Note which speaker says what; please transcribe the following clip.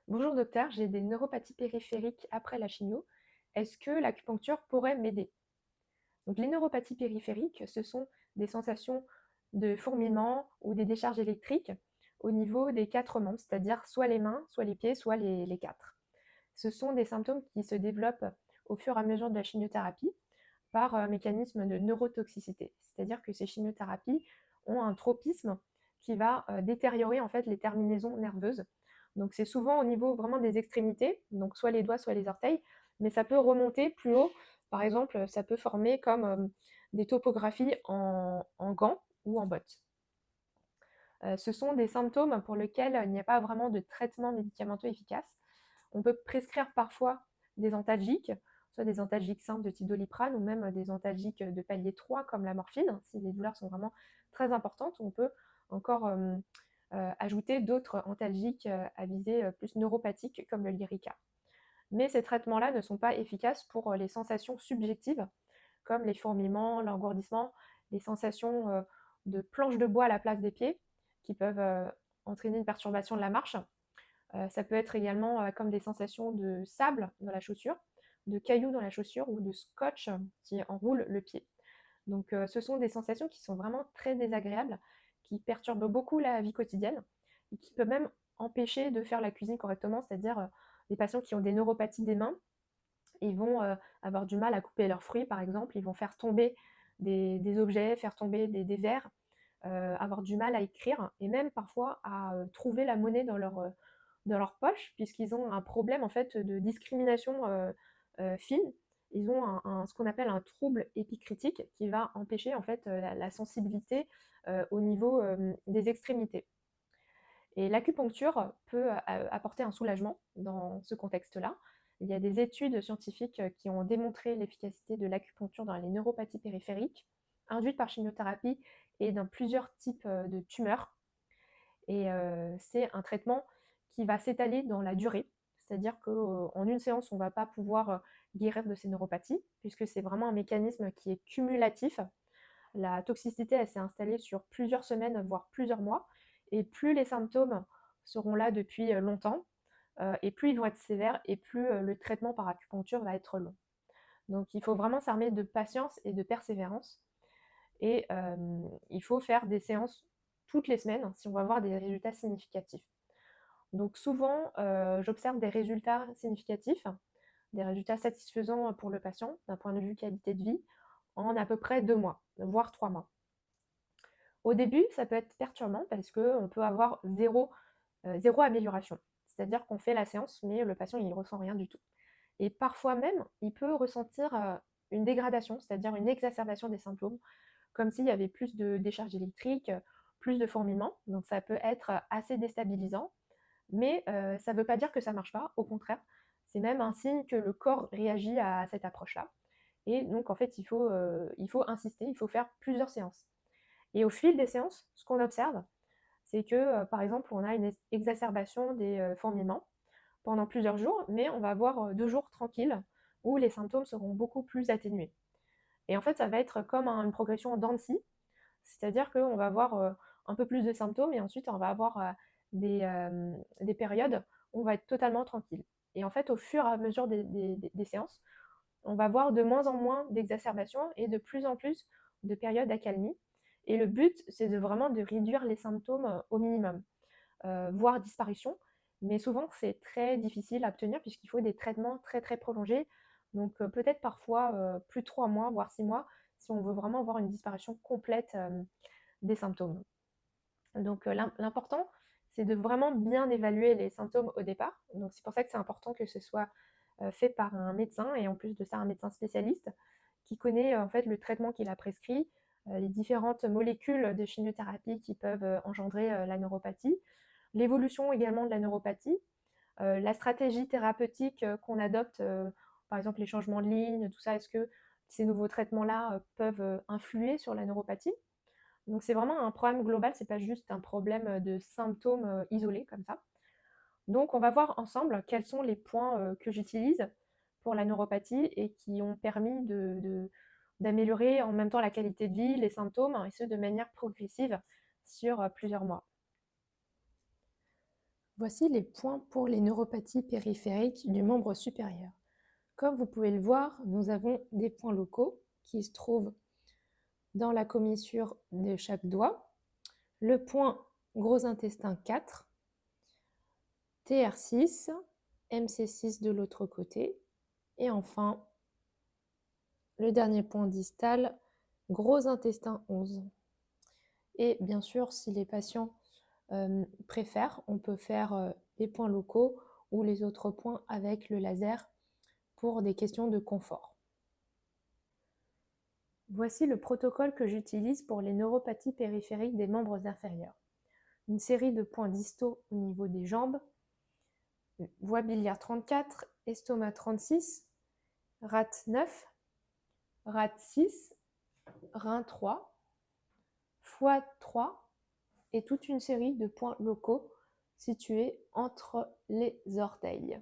Speaker 1: Bonjour docteur, j'ai des neuropathies périphériques après la chimio. Est-ce que l'acupuncture pourrait m'aider? Donc les neuropathies périphériques, ce sont des sensations de fourmillement ou des décharges électriques au niveau des quatre membres, c'est-à-dire soit les mains, soit les pieds, soit les quatre. Ce sont des symptômes qui se développent au fur et à mesure de la chimiothérapie par mécanisme de neurotoxicité. C'est-à-dire que ces chimiothérapies ont un tropisme qui va détériorer en fait les terminaisons nerveuses. Donc c'est souvent au niveau vraiment des extrémités, donc soit les doigts, soit les orteils, mais ça peut remonter plus haut. Par exemple, ça peut former comme des topographies en gants ou en bottes. Ce sont des symptômes pour lesquels il n'y a pas vraiment de traitement médicamenteux efficace. On peut prescrire parfois des antalgiques, soit des antalgiques simples de type Doliprane ou même des antalgiques de palier 3 comme la morphine, si les douleurs sont vraiment très importantes. On peut encore ajouter d'autres antalgiques à visée plus neuropathique comme le Lyrica. Mais ces traitements-là ne sont pas efficaces pour les sensations subjectives comme les fourmillements, l'engourdissement, les sensations de planches de bois à la place des pieds qui peuvent entraîner une perturbation de la marche. Ça peut être également comme des sensations de sable dans la chaussure, de cailloux dans la chaussure ou de scotch qui enroule le pied. Donc ce sont des sensations qui sont vraiment très désagréables, qui perturbent beaucoup la vie quotidienne et qui peuvent même empêcher de faire la cuisine correctement, c'est-à-dire les patients qui ont des neuropathies des mains, ils vont avoir du mal à couper leurs fruits par exemple, ils vont faire tomber des objets, faire tomber des verres, avoir du mal à écrire et même parfois à trouver la monnaie dans leur poche, puisqu'ils ont un problème en fait de discrimination fine. Ils ont ce qu'on appelle un trouble épicritique qui va empêcher en fait la sensibilité au niveau des extrémités. Et l'acupuncture peut apporter un soulagement dans ce contexte-là. Il y a des études scientifiques qui ont démontré l'efficacité de l'acupuncture dans les neuropathies périphériques induites par chimiothérapie et dans plusieurs types de tumeurs. Et c'est un traitement qui va s'étaler dans la durée, c'est-à-dire qu'en une séance, on ne va pas pouvoir guérir de ces neuropathies, puisque c'est vraiment un mécanisme qui est cumulatif. La toxicité, elle s'est installée sur plusieurs semaines, voire plusieurs mois, et plus les symptômes seront là depuis longtemps, et plus ils vont être sévères, et plus le traitement par acupuncture va être long. Donc il faut vraiment s'armer de patience et de persévérance. Et il faut faire des séances toutes les semaines si on va avoir des résultats significatifs. Donc souvent, j'observe des résultats significatifs, des résultats satisfaisants pour le patient d'un point de vue qualité de vie en à peu près 2 mois, voire 3 mois. Au début, ça peut être perturbant parce qu'on peut avoir zéro amélioration. C'est-à-dire qu'on fait la séance, mais le patient il ne ressent rien du tout. Et parfois même, il peut ressentir une dégradation, c'est-à-dire une exacerbation des symptômes, comme s'il y avait plus de décharge électrique, plus de fourmillement. Donc ça peut être assez déstabilisant, mais ça ne veut pas dire que ça ne marche pas, au contraire. C'est même un signe que le corps réagit à cette approche-là. Et donc en fait, il faut insister, il faut faire plusieurs séances. Et au fil des séances, ce qu'on observe, c'est que par exemple, on a une exacerbation des fourmillements pendant plusieurs jours, mais on va avoir 2 jours tranquilles où les symptômes seront beaucoup plus atténués. Et en fait, ça va être comme une progression en dents de scie, c'est-à-dire qu'on va avoir un peu plus de symptômes et ensuite on va avoir des périodes où on va être totalement tranquille. Et en fait, au fur et à mesure des séances, on va voir de moins en moins d'exacerbations et de plus en plus de périodes d'accalmie. Et le but, c'est de vraiment de réduire les symptômes au minimum, voire disparition. Mais souvent, c'est très difficile à obtenir puisqu'il faut des traitements très très prolongés. Donc peut-être parfois plus de 3 mois, voire 6 mois, si on veut vraiment avoir une disparition complète des symptômes. Donc l'important, c'est de vraiment bien évaluer les symptômes au départ. Donc c'est pour ça que c'est important que ce soit fait par un médecin et en plus de ça un médecin spécialiste qui connaît en fait le traitement qu'il a prescrit, les différentes molécules de chimiothérapie qui peuvent engendrer la neuropathie, l'évolution également de la neuropathie, la stratégie thérapeutique qu'on adopte, par exemple les changements de ligne, tout ça, est-ce que ces nouveaux traitements-là peuvent influer sur la neuropathie? Donc c'est vraiment un problème global, c'est pas juste un problème de symptômes isolés comme ça. Donc on va voir ensemble quels sont les points que j'utilise pour la neuropathie et qui ont permis d'améliorer en même temps la qualité de vie, les symptômes, et ce de manière progressive sur plusieurs mois. Voici les points pour les neuropathies périphériques du membre supérieur. Comme vous pouvez le voir, nous avons des points locaux qui se trouvent dans la commissure de chaque doigt. Le point gros intestin 4, TR6, MC6 de l'autre côté. Et enfin, le dernier point distal, gros intestin 11. Et bien sûr, si les patients préfèrent, on peut faire les points locaux ou les autres points avec le laser pour des questions de confort. Voici le protocole que j'utilise pour les neuropathies périphériques des membres inférieurs. Une série de points distaux au niveau des jambes, voie biliaire 34, estomac 36, rate 9, rate 6, rein 3, foie 3 et toute une série de points locaux situés entre les orteils.